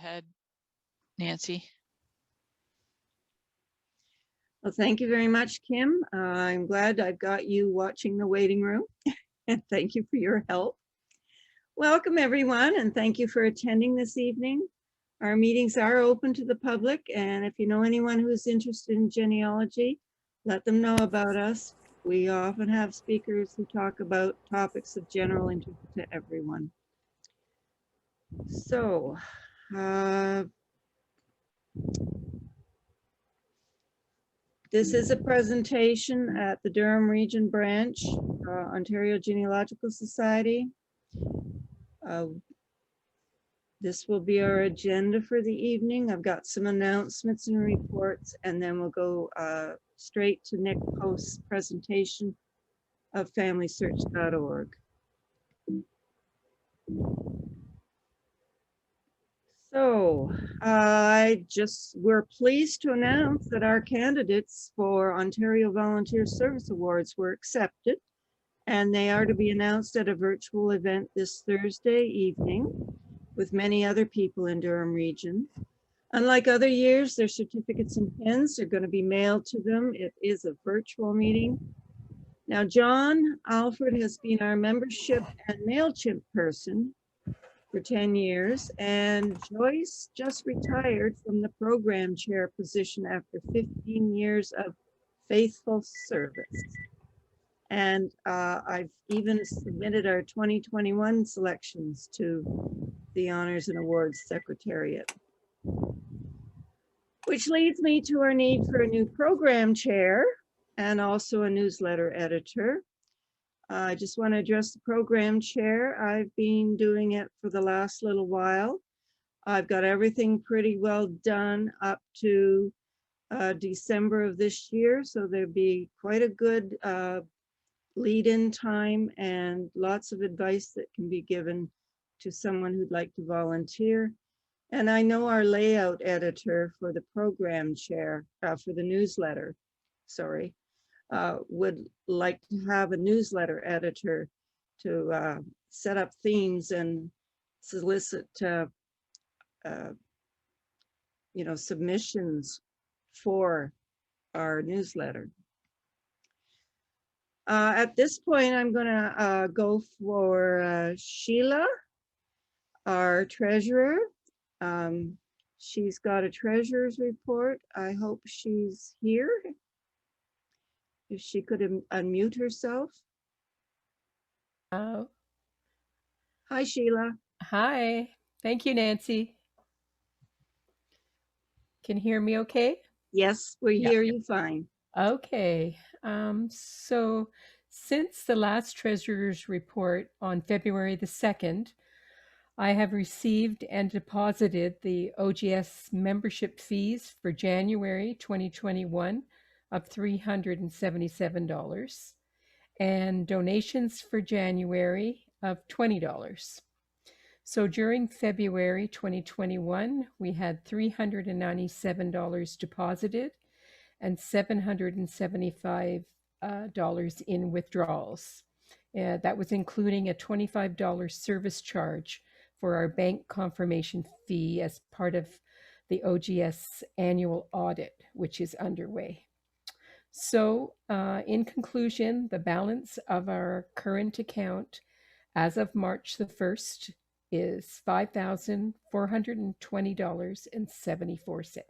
ahead, Nancy. Well, thank you very much, Kim. I'm glad I've got you watching the waiting room, and thank you for your help. Welcome, everyone, and thank you for attending this evening. Our meetings are open to the public, and if you know anyone who's interested in genealogy, let them know about us. We often have speakers who talk about topics of general interest to everyone. So, this is a presentation at the Durham Region Branch, Ontario Genealogical Society. This will be our agenda for the evening. I've got some announcements and reports, and then we'll go straight to Nick Post's presentation of FamilySearch.org. So we're pleased to announce that our candidates for Ontario Volunteer Service Awards were accepted, and they are to be announced at a virtual event this Thursday evening with many other people in Durham Region. Unlike other years, their certificates and pins are going to be mailed to them. It is a virtual meeting. Now, John Alfred has been our membership and MailChimp person for 10 years, and Joyce just retired from the program chair position after 15 years of faithful service. And I've even submitted our 2021 selections to the Honors and Awards Secretariat. Which leads me to our need for a new program chair and also a newsletter editor. I just want to address the program chair. I've been doing it for the last little while. I've got everything pretty well done up to December of this year, so there'll be quite a good lead-in time and lots of advice that can be given to someone who'd like to volunteer. And I know our layout editor for the program chair, for the newsletter, sorry, would like to have a newsletter editor to set up themes and solicit, submissions for our newsletter. At this point, I'm going to go for Sheila, our treasurer. She's got a treasurer's report. I hope she's here. If she could unmute herself. Oh. Hi, Sheila. Hi. Thank you, Nancy. Can you hear me okay? Yes, we hear you fine. Okay. So since the last treasurer's report on February the 2nd, I have received and deposited the OGS membership fees for January 2021 of $377 and donations for January of $20. So during February 2021, we had $397 deposited and $775 in withdrawals. That was including a $25 service charge for our bank confirmation fee as part of the OGS annual audit, which is underway. So in conclusion, the balance of our current account as of March the 1st is $5,420.74.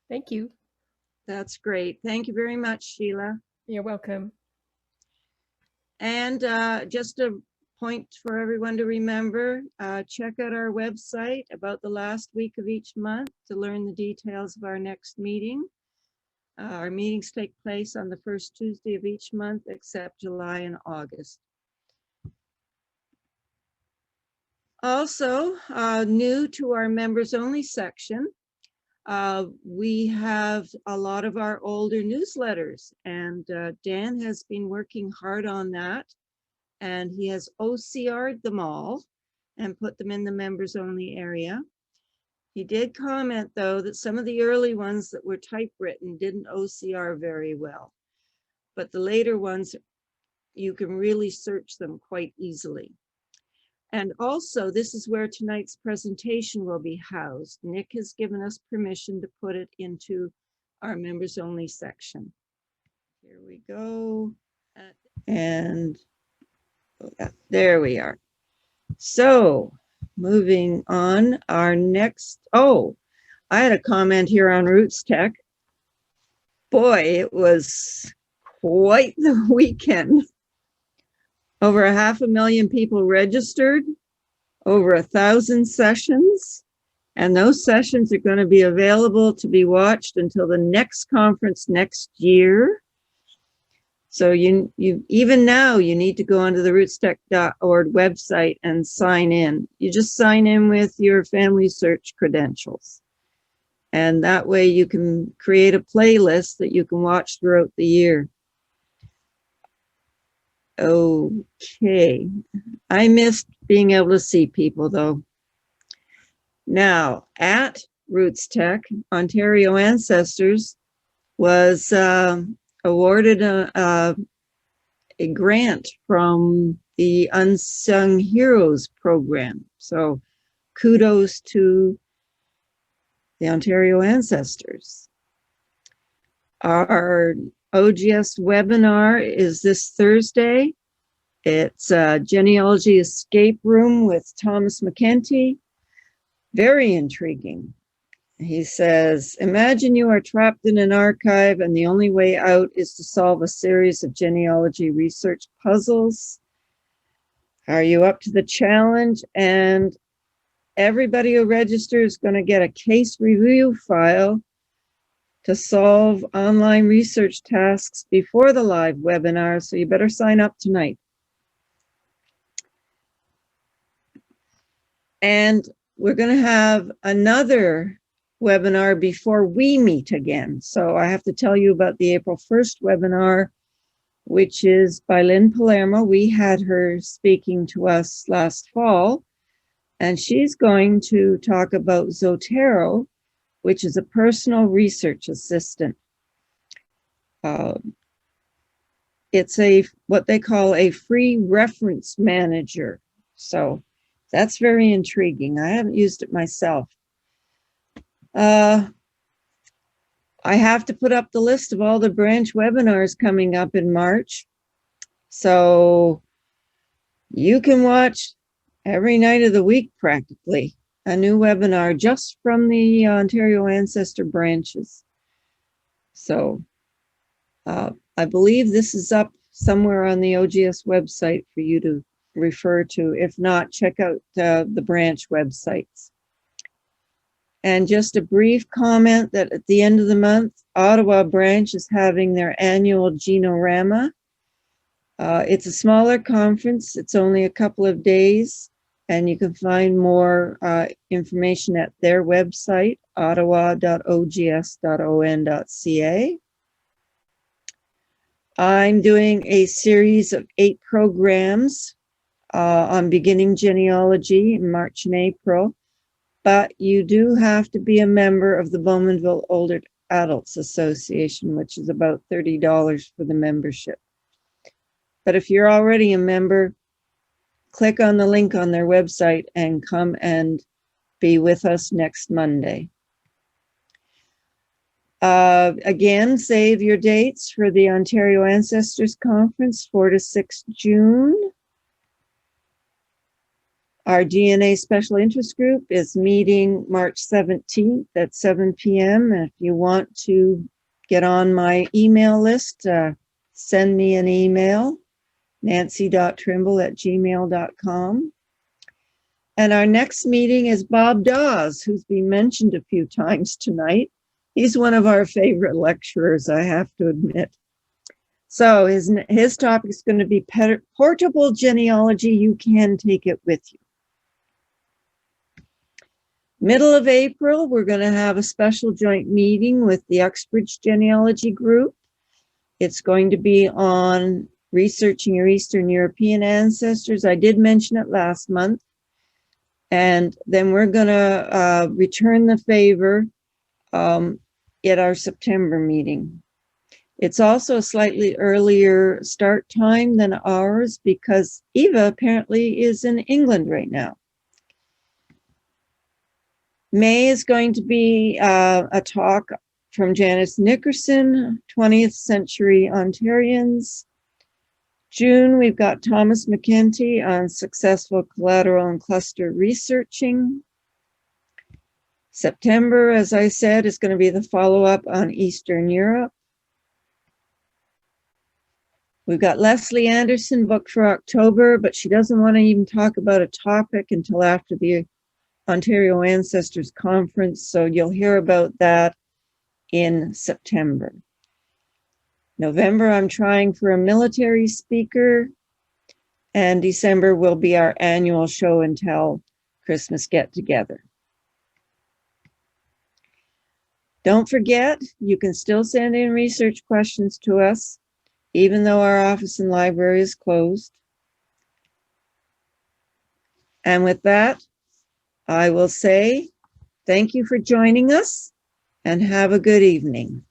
Thank you. That's great. Thank you very much, Sheila. You're welcome. And just a point for everyone to remember, check out our website about the last week of each month to learn the details of our next meeting. Our meetings take place on the first Tuesday of each month, except July and August. Also, new to our members only section, we have a lot of our older newsletters, and Dan has been working hard on that, and he has OCR'd them all and put them in the members only area. He did comment, though, that some of the early ones that were typewritten didn't OCR very well, but the later ones, you can really search them quite easily. And also, this is where tonight's presentation will be housed. Nick has given us permission to put it into our members only section. Here we go. And there we are. So moving on, our next, oh, I had a comment here on Roots Tech. Boy, it was quite the weekend. Over 500,000 people registered, over 1,000 sessions, and those sessions are going to be available to be watched until the next conference next year. So you even now you need to go onto the rootstech.org website and sign in. You just sign in with your Family Search credentials. And that way you can create a playlist that you can watch throughout the year. Okay. I missed being able to see people though. Now, at Roots Tech, Ontario Ancestors was awarded a grant from the Unsung Heroes program. So kudos to the Ontario Ancestors. Our OGS webinar is this Thursday. It's a genealogy escape room with Thomas McKenty. Very intriguing. He says, imagine you are trapped in an archive and the only way out is to solve a series of genealogy research puzzles. Are you up to the challenge? And everybody who registers is going to get a case review file to solve online research tasks before the live webinar, so you better sign up tonight. And we're going to have another webinar before we meet again. So I have to tell you about the April 1st webinar, which is by Lynn Palermo. We had her speaking to us last fall, and she's going to talk about Zotero, which is a personal research assistant. It's what they call a free reference manager. So that's very intriguing. I haven't used it myself. I have to put up the list of all the branch webinars coming up in March. So you can watch every night of the week practically a new webinar just from the Ontario Ancestor branches. So I believe this is up somewhere on the OGS website for you to refer to. If not, check out the branch websites. And just a brief comment that at the end of the month, Ottawa branch is having their annual Genorama. It's a smaller conference. It's only a couple of days, and you can find more information at their website, ottawa.ogs.on.ca. I'm doing a series of 8 programs on beginning genealogy in March and April. But you do have to be a member of the Bowmanville Older Adults Association, which is about $30 for the membership. But if you're already a member, click on the link on their website and come and be with us next Monday. Again, save your dates for the Ontario Ancestors Conference, 4 to 6 June. Our DNA Special Interest Group is meeting March 17th at 7 p.m. And if you want to get on my email list, send me an email, nancy.trimble@gmail.com. And our next meeting is Bob Dawes, who's been mentioned a few times tonight. He's one of our favorite lecturers, I have to admit. So his topic is going to be portable genealogy. You can take it with you. Middle of April, we're going to have a special joint meeting with the Uxbridge Genealogy Group. It's going to be on researching your Eastern European ancestors. I did mention it last month. And then we're going to return the favor at our September meeting. It's also a slightly earlier start time than ours because Eva apparently is in England right now. May is going to be a talk from Janice Nickerson, 20th Century Ontarians. June, we've got Thomas McKenty on successful collateral and cluster researching. September, as I said, is going to be the follow-up on Eastern Europe. We've got Leslie Anderson booked for October, but she doesn't want to even talk about a topic until after the Ontario Ancestors Conference, so you'll hear about that in September. November, I'm trying for a military speaker, and December will be our annual show and tell Christmas get-together. Don't forget, you can still send in research questions to us, even though our office and library is closed. And with that, I will say thank you for joining us and have a good evening.